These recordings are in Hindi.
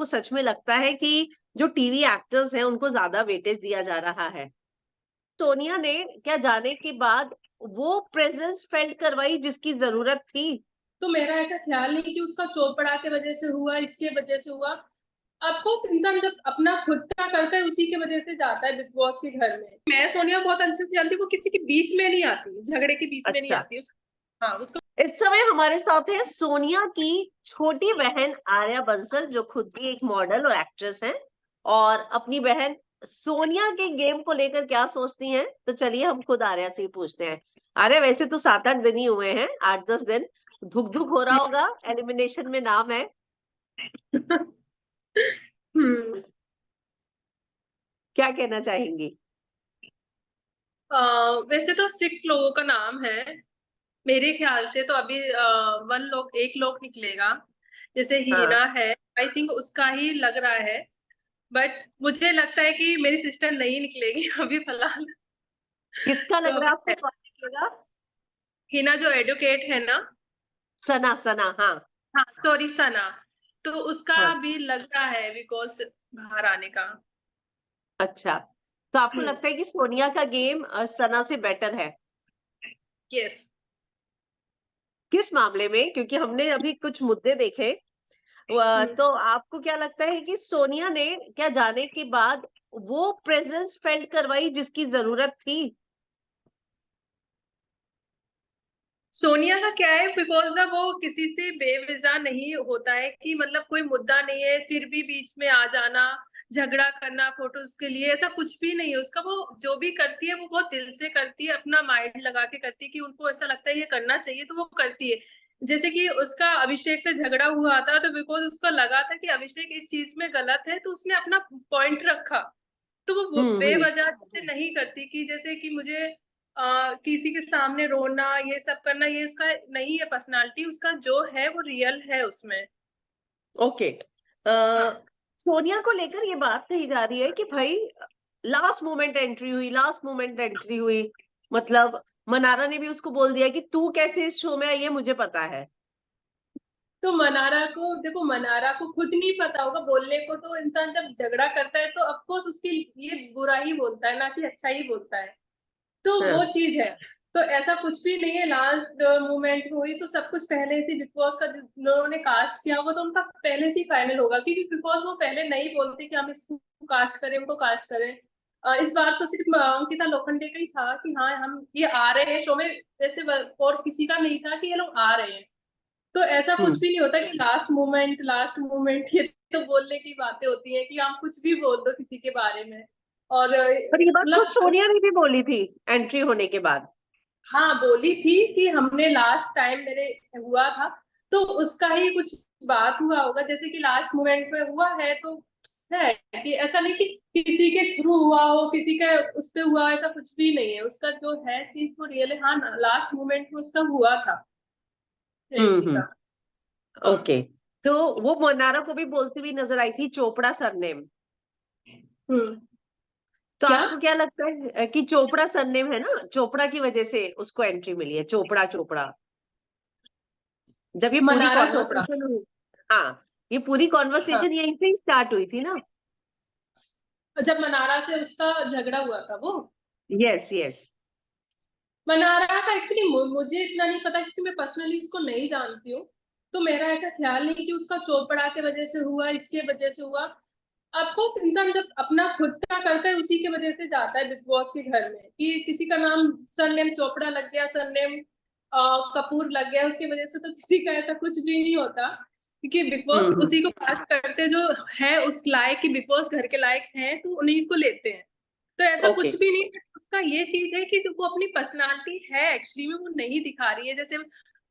आपको सच में लगता है कि जो टीवी एक्टर्स हैं उनको ज्यादा वेटेज दिया जा रहा है? सोनिया ने क्या जाने के बाद वो प्रेजेंस फेल्ट करवाई जिसकी जरूरत थी? तो मेरा ऐसा ख्याल नहीं कि उसका चोपड़ा के वजह से हुआ, इसके वजह से हुआ। आपको इंसान जब अपना खुद का करता है उसी की वजह से जाता है बिग बॉस के घर में। मैं सोनिया बहुत अच्छे से जानती हूँ, वो किसी के बीच में नहीं आती, झगड़े के बीच में नहीं अच्छा, आती। हाँ, उसको इस समय हमारे साथ है सोनिया की छोटी बहन आर्या बंसल, जो खुद भी एक मॉडल और एक्ट्रेस हैं, और अपनी बहन सोनिया के गेम को लेकर क्या सोचती हैं। तो चलिए हम खुद आर्या से ही पूछते हैं। आर्या, वैसे तो 7-8 दिन ही हुए हैं, 8-10 दिन, धुक धुक हो रहा होगा, एलिमिनेशन में नाम है। हम्म क्या कहना चाहेंगी? वैसे तो 6 लोगों का नाम है। मेरे ख्याल से तो अभी एक लोग निकलेगा। जैसे हाँ, हीना है, आई थिंक उसका ही लग रहा है। बट मुझे लगता है कि मेरी सिस्टर नहीं निकलेगी अभी फिलहाल। किसका तो लग रहा है अभी आपको, कौन निकलेगा? हीना जो एडवोकेट है ना। सना, सना, हाँ। हाँ, सॉरी, सना। तो उसका हाँ, भी लग रहा है बिकॉज बाहर आने का। अच्छा, तो आपको हम्म लगता है कि सोनिया का गेम सना से बेटर है? यस। किस मामले में? क्योंकि हमने अभी कुछ मुद्दे देखे। हम्म तो आपको क्या लगता है कि सोनिया ने क्या जाने के बाद वो प्रेजेंस फेल्ट करवाई जिसकी जरूरत थी? सोनिया का क्या है, बिकॉज ना वो किसी से बेवजह नहीं होता है कि मतलब कोई मुद्दा नहीं है फिर भी बीच में आ जाना, झगड़ा करना फोटोज के लिए, ऐसा कुछ भी नहीं है उसका। वो जो भी करती है वो बहुत दिल से करती है, अपना माइंड लगा के करती है कि उनको ऐसा लगता है ये करना चाहिए तो वो करती है। जैसे कि उसका अभिषेक से झगड़ा हुआ था तो बिकॉज उसको लगा था कि अभिषेक इस चीज में गलत है तो उसने अपना पॉइंट रखा। तो वो हम्म। बेवजह से नहीं करती कि जैसे कि मुझे किसी के सामने रोना ये सब करना, ये उसका नहीं है पर्सनालिटी। उसका जो है वो रियल है उसमें। ओके। हाँ। सोनिया को लेकर ये बात कही जा रही है कि भाई लास्ट मोमेंट एंट्री हुई, लास्ट मोमेंट एंट्री हुई, मतलब मनारा ने भी उसको बोल दिया कि तू कैसे इस शो में आई है मुझे पता है। तो मनारा को देखो, मनारा को खुद नहीं पता होगा बोलने को। तो इंसान जब झगड़ा करता है तो ऑफकोर्स उसके ये बुरा ही बोलता है, ना कि अच्छा ही बोलता है। तो वो हाँ। चीज है। तो ऐसा कुछ भी नहीं है, लास्ट मोमेंट हुई तो सब कुछ पहले से बिग बॉस का जिन लोगों ने कास्ट किया होगा तो उनका पहले से ही फाइनल होगा, क्योंकि बिकॉज वो पहले नहीं बोलते कि हम इसको कास्ट करें, उनको कास्ट करें। इस बार तो सिर्फ अंकिता लोखंडे का ही था कि हाँ हम ये आ रहे हैं शो में। वैसे और किसी का नहीं था कि ये लोग आ रहे हैं। तो ऐसा कुछ हम्म। भी नहीं होता कि लास्ट मोमेंट लास्ट मोमेंट। ये तो बोलने की बातें होती हैं कि हम कुछ भी बोल दो किसी के बारे में। और पर ये बात खुद मतलब सोनिया ने भी बोली थी एंट्री होने के बाद। हाँ, बोली थी कि हमने लास्ट टाइम मेरे हुआ था तो उसका ही कुछ बात हुआ होगा, जैसे कि लास्ट मोमेंट में हुआ है तो है। कि ऐसा नहीं कि किसी के थ्रू हुआ हो, किसी के उस पे हुआ, ऐसा कुछ भी नहीं है। उसका जो है चीज वो रियल है। हाँ, लास्ट मोमेंट में उसका हुआ था एंट्री हम्म। का। हाँ। ओके। तो वो मनारा को भी बोलती हुई नजर आई थी चोपड़ा सरनेम। हम्म तो क्या? आपको क्या लगता है कि चोपड़ा सरनेम है ना, चोपड़ा की वजह से उसको एंट्री मिली है, चोपड़ा चोपड़ा। जब ये पूरी मनारा चोपड़ा। कॉन्वर्सेशन हुई, हाँ, ये पूरी हाँ, कॉन्वर्सेशन यहीं से ही स्टार्ट हुई थी ना। जब मनारा से उसका झगड़ा हुआ था वो। Yes, yes. मनारा का एक्चुअली मुझे इतना नहीं पता क्योंकि मैं पर्सनली उसको नहीं जानती हूँ। तो मेरा ऐसा ख्याल नहीं कि उसका चोपड़ा के वजह से हुआ, इसके वजह से हुआ। आपको इंसान जब अपना खुद का करता है उसी के वजह से जाता है बिग बॉस के घर में। कि किसी का नाम सरनेम चोपड़ा लग गया, सरनेम कपूर लग गया, उसकी वजह से तो किसी का ऐसा कुछ भी नहीं होता। क्योंकि बिग बॉस हम्म। उसी को पास करते जो है उस लायक, कि बिग बॉस घर के लायक हैं तो उन्हीं को लेते हैं। तो ऐसा ओके। कुछ भी नहीं है। उसका ये चीज है कि जो वो अपनी पर्सनालिटी है एक्चुअली में वो नहीं दिखा रही है। जैसे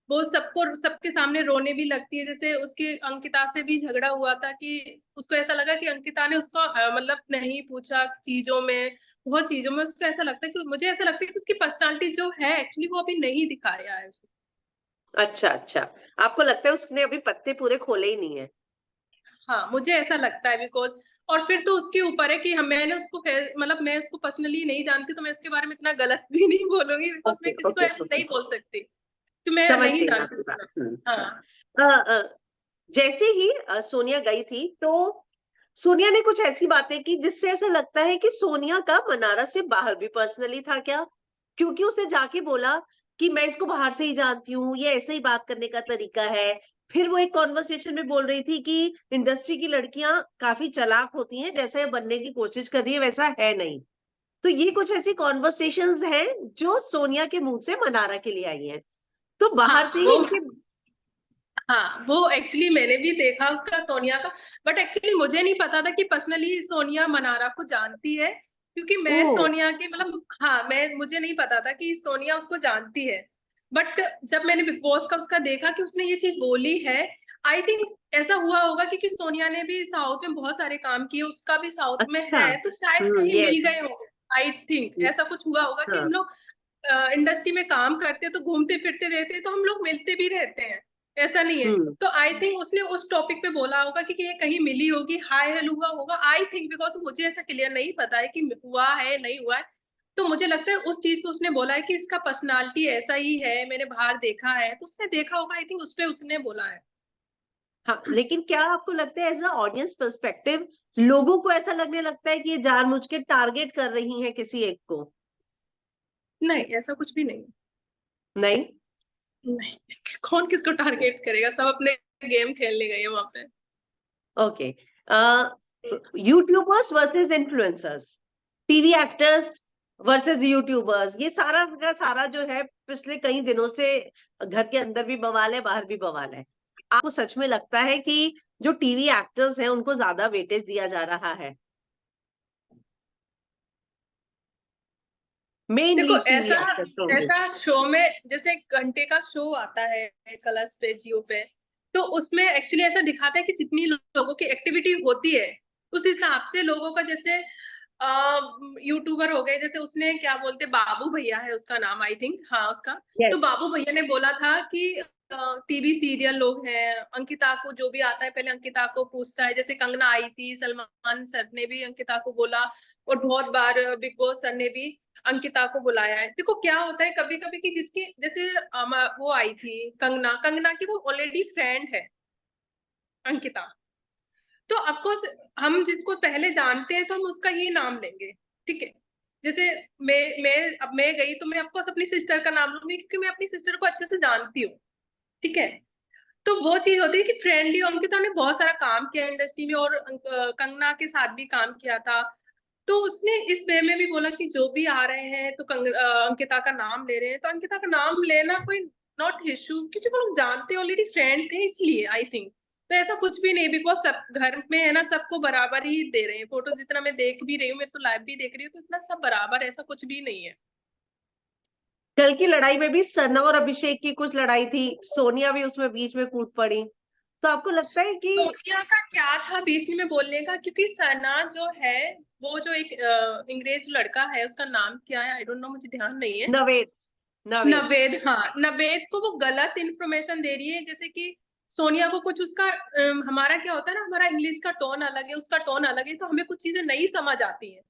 वो सबको सबके सामने रोने भी लगती है। जैसे उसके अंकिता से भी झगड़ा हुआ था कि उसको ऐसा लगा कि अंकिता ने उसको मतलब नहीं पूछा चीजों में, बहुत चीजों में उसको ऐसा लगता है कि मुझे ऐसा लगता है कि उसकी पर्सनालिटी जो है एक्चुअली वो अभी नहीं दिखाया है उसको। अच्छा, अच्छा, आपको लगता है उसने अभी पत्ते पूरे खोले ही नहीं है? हाँ, मुझे ऐसा लगता है बिकॉज और फिर तो उसके ऊपर है कि हम मैंने उसको मतलब मैं उसको पर्सनली नहीं जानती तो मैं उसके बारे में इतना गलत भी नहीं बोलूंगी बिकॉज ओके, मैं किसी को ओके, ऐसे ओके। नहीं बोल सकती कि मैं समझ नहीं गई मैं जानती आपकी बात। उतना। हाँ। अ, अ, जैसे ही सोनिया गई थी तो सोनिया ने कुछ ऐसी बातें की जिससे ऐसा लगता है कि सोनिया का मनारा से बाहर भी पर्सनली था क्या, क्योंकि उसे जाके बोला कि मैं इसको बाहर से ही जानती हूँ, ये ऐसे ही बात करने का तरीका है। फिर वो एक कॉन्वर्सेशन में बोल रही थी कि इंडस्ट्री की लड़कियां काफी चालाक होती हैं, जैसे बनने की कोशिश कर रही है वैसा है नहीं। तो ये कुछ ऐसी कॉन्वर्सेशंस हैं जो सोनिया के मुंह से मनारा के लिए आई हैं। तो बाहर से हाँ ही वो इनके हाँ वो एक्चुअली मैंने भी देखा उसका, सोनिया का। बट एक्चुअली मुझे नहीं पता था कि पर्सनली सोनिया मनारा को जानती है, क्योंकि ओ मैं सोनिया के मतलब, हाँ मैं मुझे नहीं पता था कि सोनिया उसको जानती है। बट जब मैंने बिग बॉस का उसका देखा कि उसने ये चीज बोली है, आई थिंक ऐसा हुआ होगा क्योंकि सोनिया ने भी साउथ में बहुत सारे काम किए, उसका भी साउथ में अच्छा। है, तो शायद कहीं मिल यस। गए होंगे। आई थिंक ऐसा कुछ हुआ होगा कि हाँ। हम लोग इंडस्ट्री में काम करते तो घूमते फिरते रहते, तो हम लोग मिलते भी रहते हैं, ऐसा नहीं है। हम्म। तो आई थिंक उसने उस टॉपिक पे बोला होगा कि ये कहीं मिली होगी, हाय हेलो हुआ होगा, आई थिंक, बिकॉज मुझे ऐसा क्लियर नहीं पता है कि हुआ है नहीं हुआ है। तो मुझे लगता है उस चीज पे उसने बोला है कि इसका पर्सनालिटी ऐसा ही है, मैंने बाहर देखा है, तो उसने देखा होगा, आई थिंक उस पे उसने बोला है। हाँ, लेकिन क्या आपको लगता है एज अ ऑडियंस पर्सपेक्टिव लोगों को ऐसा लगने लगता है कि ये जानबूझ के टारगेट कर रही हैं किसी एक को? नहीं, ऐसा कुछ भी नहीं। नहीं। नहीं, कौन किसको टारगेट करेगा, सब अपने गेम खेलने गए हैं वहां पे। Okay. YouTubers versus influencers, TV actors versus YouTubers, ये सारा का सारा जो है पिछले कई दिनों से घर के अंदर भी बवाल है, बाहर भी बवाल है। आपको सच में लगता है कि जो टीवी एक्टर्स हैं उनको ज्यादा वेटेज दिया जा रहा है, देखो मेनली टीवी ऐसा एक्टर्स को? ऐसा शो में, जैसे एक घंटे का शो आता है कलर्स पे, जियो पे, तो उसमें एक्चुअली ऐसा दिखाता है कि जितनी लोगों की एक्टिविटी होती है उस हिसाब से लोगों का, जैसे यूट्यूबर हो गए, जैसे उसने क्या बोलते, बाबू भैया है उसका नाम, आई थिंक, हाँ उसका। तो यस। बाबू भैया ने बोला था कि टीवी सीरियल लोग हैं, अंकिता को जो भी आता है पहले अंकिता को पूछता है, जैसे कंगना आई थी, सलमान सर ने भी अंकिता को बोला, और बहुत बार बिग बॉस सर ने भी अंकिता को बुलाया है। देखो क्या होता है कभी कभी कि जिसकी, जैसे वो आई थी कंगना, कंगना की वो ऑलरेडी फ्रेंड है अंकिता, तो ऑफकोर्स हम जिसको पहले जानते हैं तो हम उसका ही नाम लेंगे, ठीक है। जैसे मैं अब मैं गई तो मैं ऑफकोर्स अपनी सिस्टर का नाम लूंगी, क्योंकि मैं अपनी सिस्टर को अच्छे से जानती हूँ, ठीक है। तो वो चीज होती है कि फ्रेंडली, अंकिता ने बहुत सारा काम किया इंडस्ट्री में, और कंगना के साथ भी काम किया था। तो उसने इस वे में भी बोला कि जो भी आ रहे हैं तो अंकिता का नाम ले रहे हैं, तो अंकिता का नाम लेना कोई नॉट इश्यू, क्योंकि वो लोग जानते ऑलरेडी फ्रेंड थे, इसलिए आई थिंक। तो ऐसा कुछ भी नहीं, बिकॉज सब घर में है ना, सबको बराबर ही दे रहे हैं फोटोज, जितना मैं देख भी रही हूँ, मैं तो लाइव भी देख रही हूँ, तो इतना सब बराबर है, ऐसा कुछ भी नहीं है। कल की लड़ाई में भी सना और अभिषेक की कुछ लड़ाई थी, सोनिया भी उसमें बीच में कूद पड़ी। तो आपको लगता है कि सोनिया का क्या था बीच में बोलने का, क्योंकि सना जो है, वो जो एक अंग्रेज लड़का है, उसका नाम क्या है आई डोंट नो, मुझे ध्यान नहीं है। नवेद, नवेद। नवेद, हाँ नवेद को वो गलत इन्फॉर्मेशन दे रही है, जैसे कि सोनिया को कुछ उसका हमारा क्या होता है ना, हमारा इंग्लिश का टोन अलग है, उसका टोन अलग है, तो हमें कुछ चीजें नहीं समझ आती है,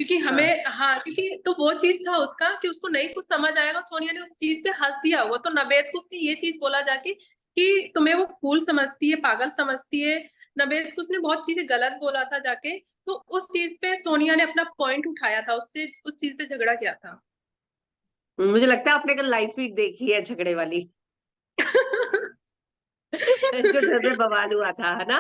क्योंकि हाँ। हमें, हाँ क्योंकि तो वो चीज था उसका कि उसको नहीं कुछ समझ आएगा, सोनिया ने उस चीज पे हंस दिया हुआ, तो नवेद को उसने ये चीज बोला जाके कि तुम्हें वो फूल समझती है, पागल समझती है। नवेद को उसने बहुत चीजें गलत बोला था जाके, तो उस चीज पे सोनिया ने अपना पॉइंट उठाया था, उससे उस चीज पे झगड़ा किया था। मुझे लगता है आपने कल लाइव फीड देखी है झगड़े वाली जो घर में बवाल हुआ था, है ना?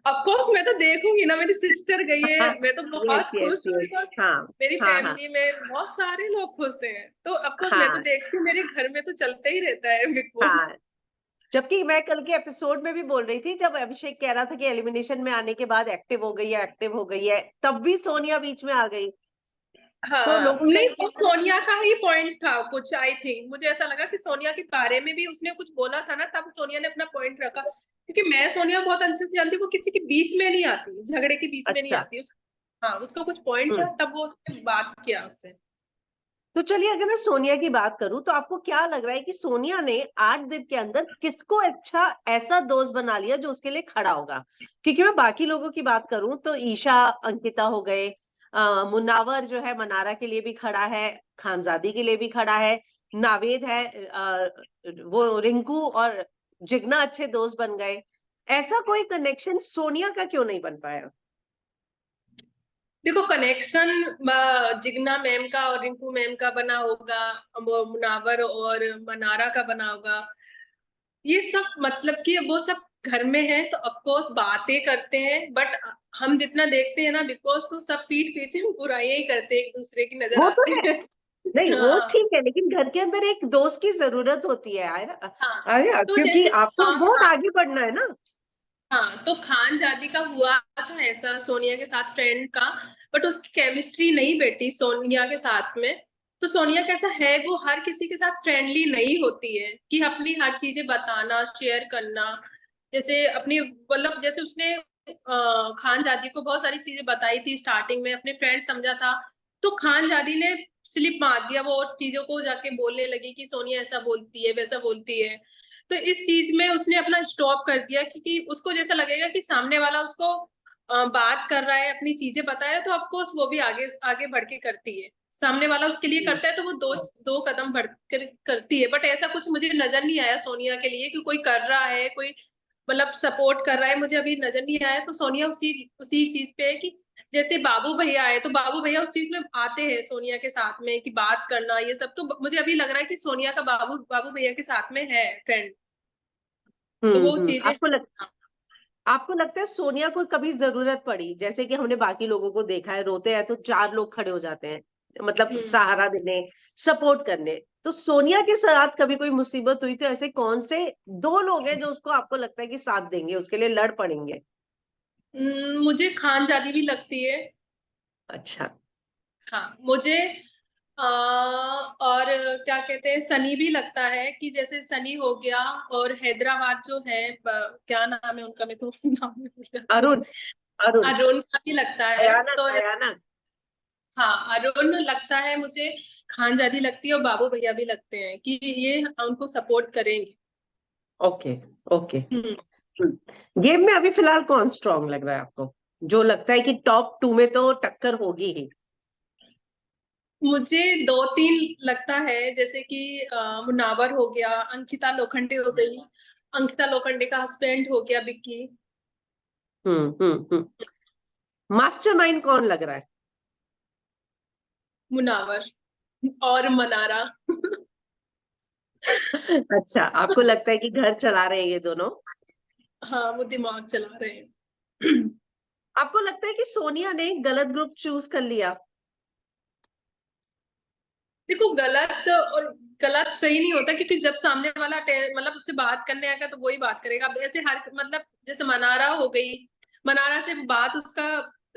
ऑफ कोर्स मैं तो देखूंगी ना, मेरी सिस्टर गई है, मैं तो यस, बहुत यस, खुश हूँ, यस। बिकॉज हाँ, मेरी हाँ, हाँ, फैमिली में बहुत सारे लोग खुश हैं, तो ऑफ कोर्स मैं तो हाँ, देखती हूँ, मेरे घर में तो चलता ही रहता है बिग बॉस। हाँ। जबकि मैं कल के एपिसोड में भी बोल रही थी, जब अभिषेक कह रहा था कि एलिमिनेशन में आने के बाद एक्टिव हो गई है, एक्टिव हो गई है, तब भी सोनिया बीच में आ गई। तो हाँ लोगों का नहीं, ये वो कहना सोनिया का ही पॉइंट था कुछ, आई थिंक मुझे ऐसा लगा कि सोनिया के बारे में भी उसने कुछ बोला था ना, तब सोनिया ने अपना पॉइंट रखा, क्योंकि मैं सोनिया बहुत अच्छे से जानती हूँ, वो किसी के बीच में नहीं आती, झगड़े के बीच में नहीं अच्छा। आती हाँ उसका कुछ पॉइंट था, हम्म। तब वो उसने बात किया उससे। तो चलिए, अगर मैं सोनिया की बात करूं तो आपको क्या लग रहा है कि सोनिया ने 8 दिन के अंदर किसको अच्छा ऐसा दोस्त बना लिया जो उसके लिए खड़ा होगा? क्योंकि मैं बाकी लोगों की बात करूं तो ईशा, अंकिता हो गए, मुनावर जो है मनारा के लिए भी खड़ा है, खानजादी के लिए भी खड़ा है, नावेद है, वो रिंकू और जिगना अच्छे दोस्त बन गए, ऐसा कोई कनेक्शन सोनिया का क्यों नहीं बन पाया? देखो कनेक्शन जिगना मैम का और रिंकू मैम का बना होगा, वो मुनावर और मनारा का बना होगा, ये सब मतलब कि वो सब घर में है तो ऑफ कोर्स बातें करते हैं, बट हम जितना देखते हैं ना बिग बॉस, तो सब पीठ पीछे बुराइयां ही करते हैं, एक दूसरे की नजर वो तो आते है, हैं। नहीं वो हाँ ठीक है, लेकिन घर के अंदर एक दोस्त की जरूरत होती है आर्या, हाँ। आर्या, तो क्योंकि जैसे आपको हाँ बहुत हाँ आगे बढ़ना है ना। हाँ, तो खान जादी का हुआ था ऐसा सोनिया के साथ फ्रेंड का, बट उसकी केमिस्ट्री नहीं बैठी सोनिया के साथ में। तो सोनिया कैसा है, वो हर किसी के साथ फ्रेंडली नहीं होती है कि अपनी हर चीजें बताना, शेयर करना। जैसे अपनी मतलब जैसे उसने खान जादी को बहुत सारी चीजें बताई थी स्टार्टिंग में, अपने फ्रेंड समझा था, तो खान जादी ने स्लिप मार दिया, वो और चीजों को जाके बोलने लगी कि सोनिया ऐसा बोलती है वैसा बोलती है। तो इस चीज में उसने अपना स्टॉप कर दिया, क्योंकि उसको जैसा लगेगा कि सामने वाला उसको बात कर रहा है, अपनी चीजें बता रहा है, तो ऑफकोर्स वो भी आगे आगे बढ़ के करती है। सामने वाला उसके लिए हम्म, करता है तो वो दो दो कदम बढ़ कर करती है, बट ऐसा कुछ मुझे नजर नहीं आया सोनिया के लिए कि कोई कर रहा है, कोई मतलब सपोर्ट कर रहा है, मुझे अभी नजर नहीं आया। तो सोनिया उसी उसी चीज पे है कि जैसे बाबू भैया आए तो बाबू भैया उस चीज में आते हैं सोनिया के साथ में कि बात करना ये सब, तो मुझे अभी लग रहा है कि सोनिया का बाबू बाबू भैया के साथ में है फ्रेंड। तो वो चीजें आपको लगता है सोनिया को कभी जरूरत पड़ी, जैसे कि हमने बाकी लोगों को देखा है, रोते हैं तो चार लोग खड़े हो जाते हैं, मतलब हम्म सहारा देने, सपोर्ट करने, तो सोनिया के साथ कभी कोई मुसीबत हुई तो ऐसे कौन से दो लोग हैं जो उसको आपको लगता है कि साथ देंगे, उसके लिए लड़ पड़ेंगे? मुझे खान जादी भी लगती है। अच्छा। हाँ मुझे और क्या कहते हैं, सनी भी लगता है कि जैसे सनी हो गया, और हैदराबाद जो है क्या नाम है उनका, मैं तो नाम नहीं भूल जाती हूँ। अरुण, अरुण, अरुण का भी लगता है भयानक तो भयानक। हाँ अरुण लगता है मुझे, खान जादी लगती है और बाबू भैया भी लगते हैं कि ये उनको सपोर्ट करेंगे। Okay, okay. हम्म गेम में अभी फिलहाल कौन स्ट्रांग लग रहा है आपको, जो लगता है कि टॉप टू में तो टक्कर होगी ही? मुझे दो तीन लगता है, जैसे कि मुनावर हो गया, अंकिता लोखंडे हो गई, अंकिता लोखंडे का हस्बैंड हो गया विक्की। मास्टरमाइंड कौन लग रहा है? मुनावर और मनारा। अच्छा, आपको लगता है कि घर चला रहे हैं ये दोनों? हाँ वो दिमाग चला रहे हैं। आपको लगता है कि सोनिया ने गलत ग्रुप चूज कर लिया? देखो गलत और गलत सही नहीं होता, क्योंकि जब सामने वाला मतलब उससे बात करने आएगा तो वही बात करेगा। अब ऐसे हर मतलब जैसे मनारा हो गई, मनारा से बात उसका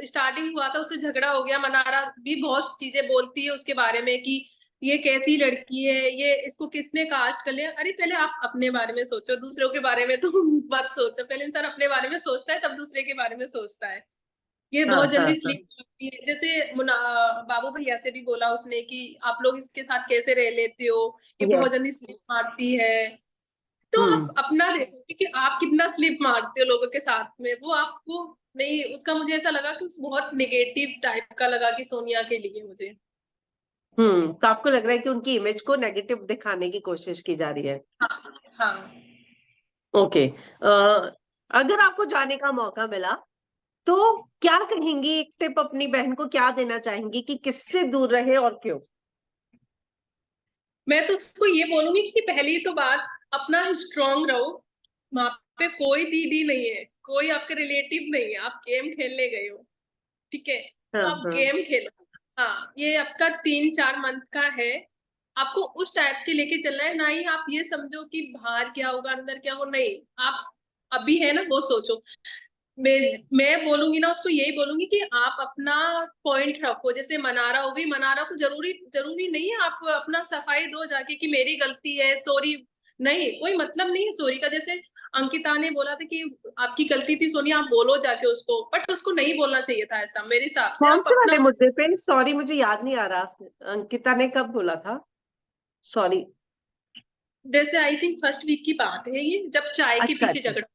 स्टार्टिंग हुआ था, उससे झगड़ा हो गया, मनारा भी बहुत चीजें बोलती है उसके बारे में कि ये कैसी लड़की है, ये इसको किसने कास्ट कर लिया। अरे पहले आप अपने बारे में सोचो, दूसरों के बारे में तो मत सोचो। पहले इंसान अपने बारे में सोचता है तब दूसरे के बारे में सोचता है। ये हाँ, बहुत हाँ, जल्दी हाँ। स्लिप मारती है। जैसे बाबू भैया से भी बोला उसने कि आप लोग इसके साथ कैसे रह लेते हो, ये बहुत यस। जल्दी स्लिप मारती है। तो हम्म। आप अपना देखो कि आप कितना स्लिप मारते हो लोगों के साथ में, वो आपको नहीं। उसका मुझे ऐसा लगा कि उस बहुत नेगेटिव टाइप का लगा कि सोनिया के लिए मुझे। तो आपको लग रहा है कि उनकी इमेज को नेगेटिव दिखाने की कोशिश की जा रही है? हाँ हाँ। ओके। अगर आपको जाने का मौका मिला तो क्या कहेंगी, एक टिप अपनी बहन को क्या देना चाहेंगी कि किससे दूर रहे और क्यों? मैं तो उसको ये बोलूंगी कि पहली तो बात, अपना स्ट्रांग रहो। वहां पे कोई दीदी नहीं है, कोई आपके रिलेटिव नहीं है, आप गेम खेलने गए हो, ठीक है, हाँ, तो आप हाँ। गेम खेलो। हाँ ये आपका 3-4 मंथ का है, आपको उस टाइप के लेके चलना है, ना ही आप ये समझो कि बाहर क्या होगा अंदर क्या होगा, नहीं। आप अभी है ना वो सोचो। मैं बोलूंगी ना उसको, यही बोलूंगी कि आप अपना पॉइंट रखो। जैसे मनारा हो गई, मनारा को जरूरी जरूरी नहीं है आप अपना सफाई दो जाके कि मेरी गलती है सॉरी, नहीं, कोई मतलब नहीं है सॉरी का। जैसे अंकिता ने बोला था कि आपकी गलती थी सोनिया, आप बोलो जाके उसको, बट उसको नहीं बोलना चाहिए था ऐसा, मेरे हिसाब से। कौन आप से अपना वाले मुद्दे पे? सॉरी, मुझे याद नहीं आ रहा, अंकिता ने कब बोला था सॉरी? जैसे आई थिंक फर्स्ट वीक की बात है ये, जब चाय के अच्छा, पीछे अच्छा। झगड़ा,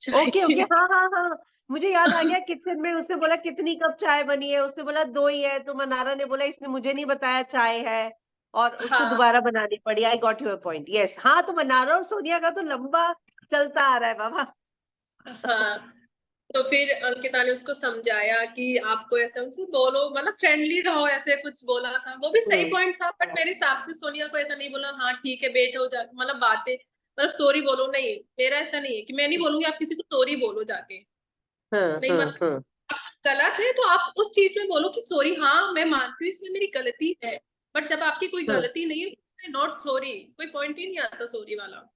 चाय ओके, ओके, के। हाँ, हाँ, हाँ। मुझे याद आ गया, किचन में उससे बोला कितनी कप चाय बनी है, उससे बोला दो ही है, तो मनारा ने बोला इसने मुझे नहीं बताया चाय है। और उसको हाँ दोबारा बनानी पड़ी। I got your point, yes. हाँ, तो मनारा और सोनिया का तो लंबा चलता आ रहा है बाबा। हाँ। तो फिर अंकिता ने उसको समझाया कि आपको ऐसे उनसे बोलो, मतलब फ्रेंडली रहो, ऐसे कुछ बोला था। वो भी सही हम्म पॉइंट था, बट मेरे हिसाब से सोनिया को ऐसा नहीं बोला, हाँ ठीक है बैठो जा, मतलब बातें, मतलब सॉरी बोलो, नहीं मेरा ऐसा नहीं है कि मैं नहीं बोलूंगी आप किसी को सॉरी बोलो जाके। नहीं मतलब हम्म। गलत है तो आप उस चीज में बोलो कि सॉरी, हाँ मैं मानती हूँ इसमें मेरी गलती है, बट जब आपकी कोई हम्म गलती नहीं है, नॉट सॉरी, कोई पॉइंट ही नहीं आता सॉरी वाला।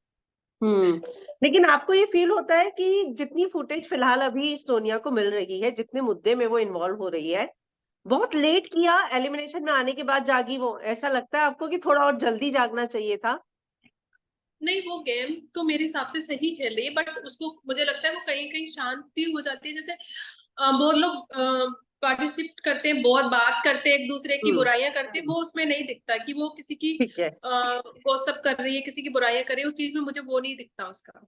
लेकिन आपको ये फील होता है कि जितनी फुटेज फिलहाल अभी सोनिया को मिल रही है, जितने मुद्दे में वो इन्वॉल्व हो रही है, बहुत लेट किया एलिमिनेशन में आने के बाद जागी वो, ऐसा लगता है आपको कि थोड़ा और जल्दी जागना चाहिए था? नहीं वो गेम तो मेरे हिसाब से सही खेल रही है, बट उसको मुझे लगता है वो कहीं कहीं शांत भी हो जाती है। जैसे बहुत लोग पार्टिसिपेट करते हैं, बहुत बात करते हैं, एक दूसरे की हम्म बुराइयां करते हैं, वो उसमें नहीं दिखता कि वो किसी की ठीक है। वो सब कर रही है, किसी की बुराइयां कर रही है, उस चीज में मुझे वो नहीं दिखता उसका।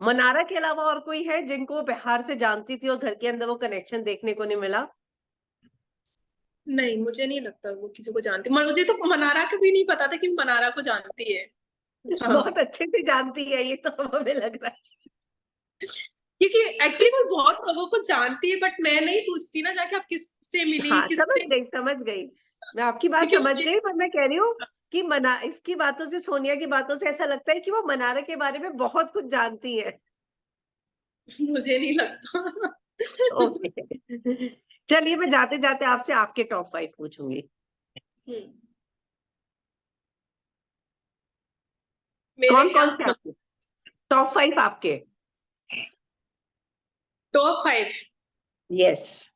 मनारा के अलावा और कोई है जिनको वो बिहार से जानती थी और घर के अंदर वो कनेक्शन देखने को नहीं मिला? नहीं मुझे नहीं लगता वो किसी को जानती, मुझे तो मनारा का भी नहीं पता था कि मनारा को जानती है। हाँ बहुत अच्छे से जानती है ये तो हमें लग रहा क्योंकि एक्चुअली वो बहुत लोगों को जानती है, बट मैं नहीं पूछती ना जाके आप किससे है। मिली हाँ, समझ किससे, गई समझ गई। मैं आपकी बात क्योंकि समझ उसके गई, पर मैं कह रही हूँ कि मना इसकी बातों से, सोनिया की बातों से ऐसा लगता है कि वो मनारा के बारे में बहुत कुछ जानती है। मुझे नहीं लगता। ओके। चलिए, मैं जाते जाते आपसे आपके टॉप 5 पूछूंगी। हम्म, मेरे कौन क्या कौन से आपके टॉप 5 आपके? टॉप 5? यस।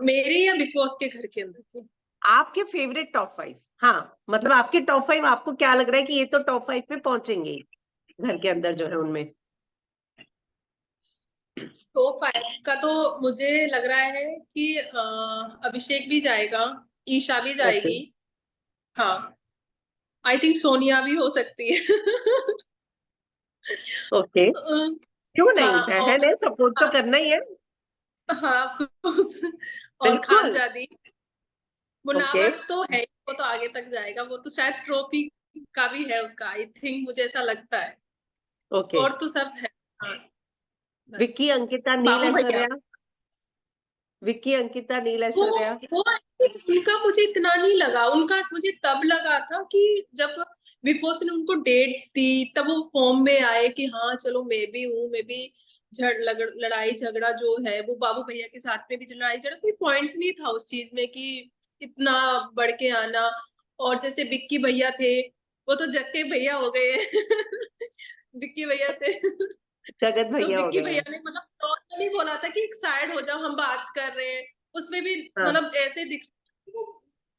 मेरे या बिग बॉस के घर के अंदर के? आपके फेवरेट टॉप 5। हाँ, मतलब आपके टॉप 5 आपको क्या लग रहा है कि ये तो टॉप 5 में पहुंचेंगे ही, घर के अंदर जो है उनमें। टॉप 5 का तो मुझे लग रहा है कि अभिषेक भी जाएगा, ईशा भी ओके। जाएगी, हाँ आई थिंक सोनिया भी हो सकती है। ओके, क्यों नहीं, हाँ बहन और है, सपोर्ट तो करना ही है। हाँ और बिल्कुल। खानजादी, ओके। मुनावर तो है ही, वो तो आगे तक जाएगा, वो तो शायद ट्रॉफी का भी है उसका, आई थिंक मुझे ऐसा लगता है। ओके। और तो सब है, हाँ बस। विक्की, अंकिता, नील, बाबू भैया, ऐश्वर्या। विक्की, अंकिता, नील, वो ऐश्वर्या। वो उनका मुझे इतना नहीं लगा, उनका मुझे तब लगा था कि जब बिग बॉस ने उनको डेट दी, तब वो फॉर्म में आए कि हाँ चलो मैं भी हूँ, मैं भी लड़ाई झगड़ा जो है वो बाबू भैया के साथ में भी लड़ाई झगड़ा, कोई पॉइंट नहीं था उस चीज में कि इतना बढ़ के आना। और जैसे बिक्की भैया थे, वो तो जक्के भैया हो गए हैं। बिक्की भैया थे। जगत तो भैया हो विक्की गए भैया हैं। ने मतलब नॉर्मली बोला था कि एक साइड हो जाओ हम बात कर रहे हैं, उसमें भी हाँ। मतलब ऐसे दिख,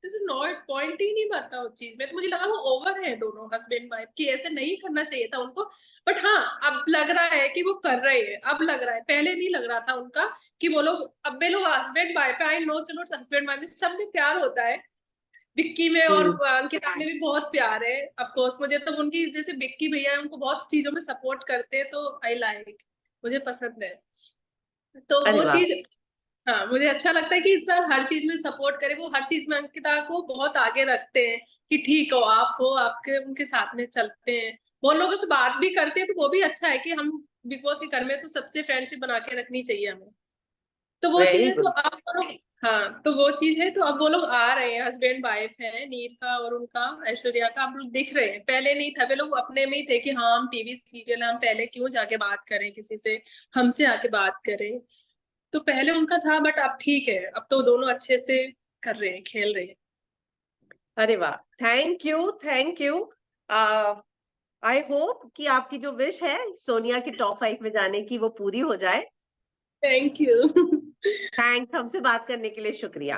जैसे नॉट पॉइंट ही नहीं बनता उस चीज में, तो मुझे लगा वो ओवर है दोनों हस्बैंड वाइफ की, ऐसे नहीं करना चाहिए था उनको। बट हाँ अब लग रहा है कि वो कर रहे हैं, अब लग रहा है, पहले नहीं लग रहा था उनका कि वो लोग, अब वे लोग हस्बैंड वाइफ है, आई नो, चलो हस्बैंड वाइफ में सब में प्यार होता है, विक्की में और हम्म अंकिता में भी बहुत प्यार है। ऑफ कोर्स मुझे तो उनकी, जैसे विक्की भैया है उनको बहुत चीजों में सपोर्ट करते हैं, तो आई लाइक, मुझे पसंद है। तो अरे वो वाह। चीज, हाँ मुझे अच्छा लगता है कि इंसान हर चीज में सपोर्ट करे, वो हर चीज में अंकिता को बहुत आगे रखते हैं कि ठीक हो आप, हो आपके उनके साथ में चलते हैं, बहुत लोगों से बात भी करते हैं, तो वो भी अच्छा है कि हम बिग बॉस के घर में तो सबसे फ्रेंडशिप बना के रखनी चाहिए हमें। तो वो चीज वेरी है, तो गुड। अब वो लोग, हाँ तो वो चीज है, तो अब वो लोग आ रहे हैं, हस्बैंड वाइफ है, नीर का और उनका, ऐश्वर्या का, अब लोग दिख रहे हैं, पहले नहीं था, वे लोग अपने में ही थे कि हाँ हम टीवी सीरियल है, हम पहले क्यों जाके बात करें किसी से, हमसे आके बात करें। तो पहले उनका था, बट अब ठीक है, अब तो दोनों अच्छे से कर रहे हैं, खेल रहे हैं। अरे वाह, thank you thank you. I hope कि आपकी जो विश है सोनिया की टॉप 5 में जाने की, वो पूरी हो जाए। Thank you. थैंक्स, हमसे बात करने के लिए शुक्रिया।